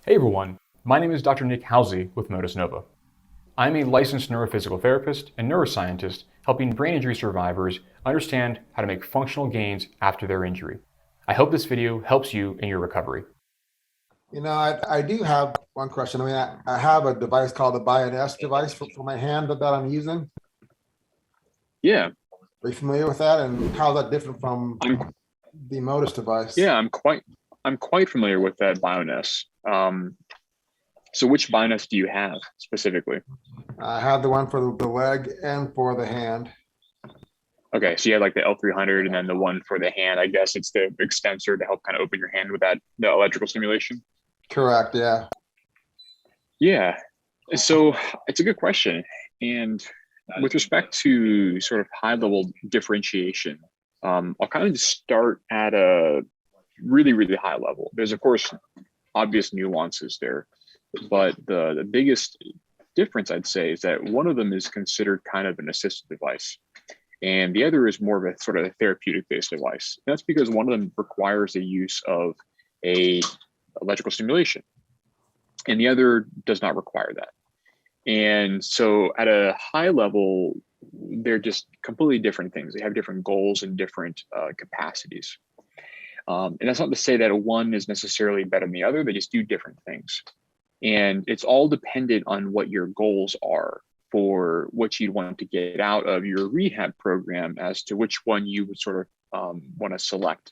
Hey everyone, my name is Dr. Nick Housley with Motus Nova. I'm a licensed neurophysical therapist and neuroscientist helping brain injury survivors understand how to make functional gains after their injury. I hope this video helps you in your recovery. I do have one question. I have a device called the Bioness device for my hand that I'm using. Yeah. Are you familiar with that? And how is that different from the Motus device? Yeah, I'm quite familiar with that Bioness. So which Bioness do you have specifically? I have the one for the leg and for the hand. Okay, so you have like the L300 and then the one for the hand. I guess it's the extensor to help kind of open your hand with the electrical stimulation. Correct, yeah. Yeah, so it's a good question. And with respect to sort of high level differentiation, I'll kind of just start at a really, really high level. There's of course obvious nuances there, but the biggest difference I'd say is that one of them is considered kind of an assistive device, and the other is more of a sort of a therapeutic based device. And that's because one of them requires the use of a electrical stimulation, and the other does not require that. And so at a high level, they're just completely different things. They have different goals and different capacities. And that's not to say that one is necessarily better than the other. They just do different things. And it's all dependent on what your goals are for what you'd want to get out of your rehab program as to which one you would sort of want to select.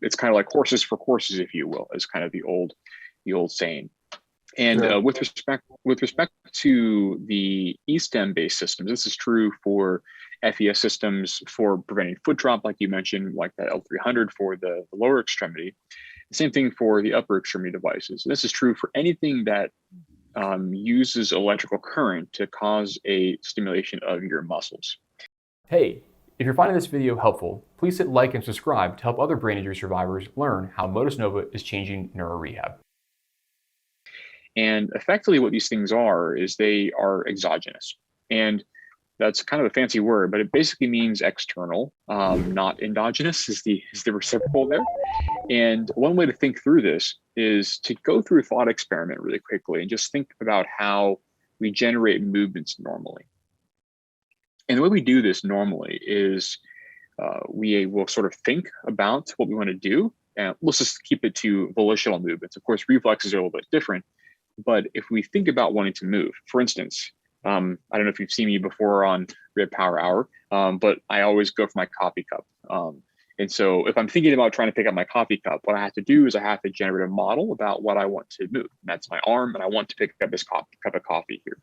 It's kind of like horses for courses, if you will, is kind of the old saying. And Sure. with respect to the E-stem based systems, this is true for FES systems for preventing foot drop, like you mentioned, like that L300 for the lower extremity. The same thing for the upper extremity devices. And this is true for anything that uses electrical current to cause a stimulation of your muscles. Hey, if you're finding this video helpful, please hit like and subscribe to help other brain injury survivors learn how Motus Nova is changing neuro rehab. And effectively what these things are is they are exogenous. And that's kind of a fancy word, but it basically means external, not endogenous is the reciprocal there. And one way to think through this is to go through a thought experiment really quickly and just think about how we generate movements normally. And the way we do this normally is we will sort of think about what we want to do. And let's just keep it to volitional movements. Of course, reflexes are a little bit different. But if we think about wanting to move, for instance, I don't know if you've seen me before on Rehab Power Hour, but I always go for my coffee cup. And so if I'm thinking about trying to pick up my coffee cup, what I have to do is I have to generate a model about what I want to move. And that's my arm, and I want to pick up this cup of coffee here.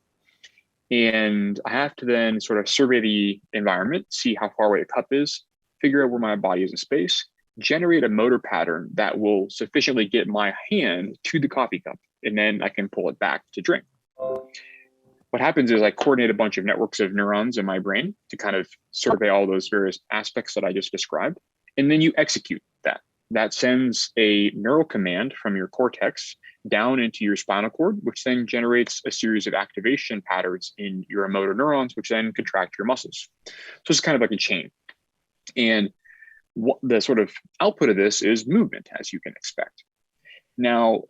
And I have to then sort of survey the environment, see how far away the cup is, figure out where my body is in space, generate a motor pattern that will sufficiently get my hand to the coffee cup, and then I can pull it back to drink. What happens is I coordinate a bunch of networks of neurons in my brain to kind of survey all those various aspects that I just described. And then you execute that. That sends a neural command from your cortex down into your spinal cord, which then generates a series of activation patterns in your motor neurons, which then contract your muscles. So it's kind of like a chain. And what the sort of output of this is movement, as you can expect. Now,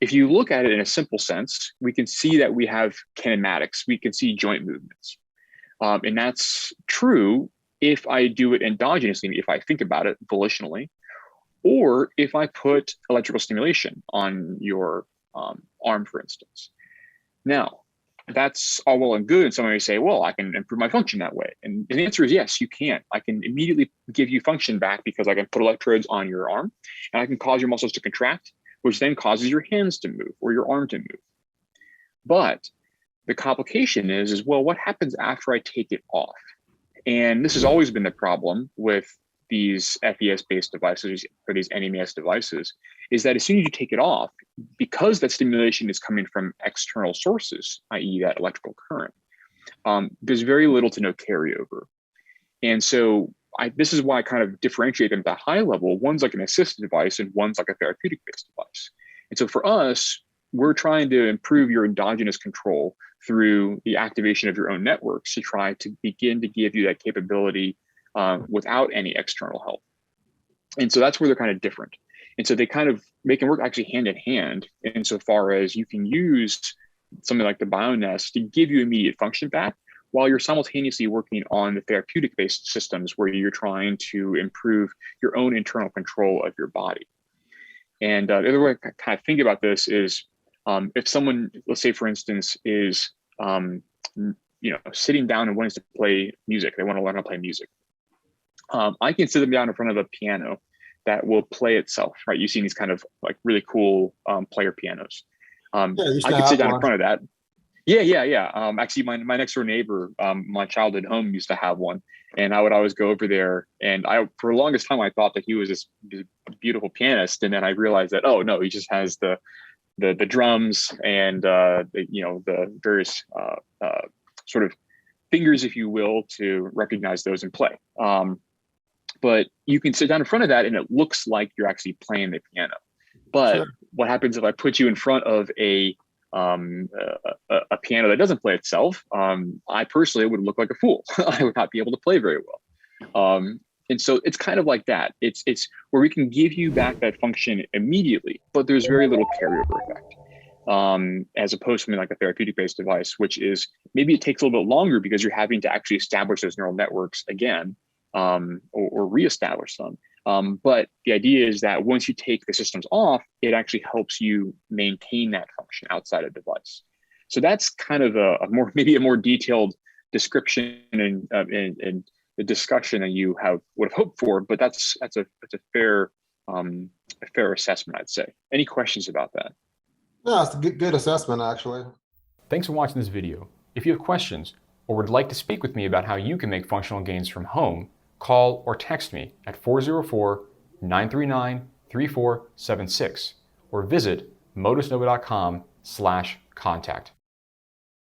if you look at it in a simple sense, we can see that we have kinematics. We can see joint movements. And that's true if I do it endogenously, if I think about it volitionally, or if I put electrical stimulation on your arm, for instance. Now, that's all well and good. And somebody may say, well, I can improve my function that way. And the answer is yes, you can. I can immediately give you function back because I can put electrodes on your arm and I can cause your muscles to contract, which then causes your hands to move or your arm to move. But the complication is well, what happens after I take it off? And this has always been the problem with these FES-based devices or these NMES devices, is that as soon as you take it off, because that stimulation is coming from external sources, i.e. that electrical current, there's very little to no carryover. And so this is why I kind of differentiate them at the high level. One's like an assistive device and one's like a therapeutic-based device. And so for us, we're trying to improve your endogenous control through the activation of your own networks to try to begin to give you that capability without any external help. And so that's where they're kind of different. And so they can work actually hand in hand insofar as you can use something like the BioNest to give you immediate function back while you're simultaneously working on the therapeutic based systems where you're trying to improve your own internal control of your body. And the other way I kind of think about this is if someone, let's say for instance, is sitting down and wants to play music, they want to learn how to play music. I can sit them down in front of a piano that will play itself, right? You've seen these kind of like really cool player pianos. I could sit down in front of that. Yeah. Actually, my next door neighbor, my childhood home used to have one, and I would always go over there. And for the longest time, I thought that he was this beautiful pianist, and then I realized that he just has the drums and the various sort of fingers, if you will, to recognize those and play. But you can sit down in front of that, and it looks like you're actually playing the piano. But sure. What happens if I put you in front of a piano that doesn't play itself? I personally would look like a fool. I would not be able to play very well. And so it's kind of like that. It's where we can give you back that function immediately, but there's very little carryover effect. As opposed to something like a therapeutic-based device, which is maybe it takes a little bit longer because you're having to actually establish those neural networks again, or reestablish them. But the idea is that once you take the systems off, it actually helps you maintain that function outside of the device. So that's kind of maybe a more detailed description and the discussion that you would have hoped for. But that's a fair assessment, I'd say. Any questions about that? No, it's a good assessment, actually. Thanks for watching this video. If you have questions or would like to speak with me about how you can make functional gains from home, call or text me at 404-939-3476 or visit motusnova.com/contact.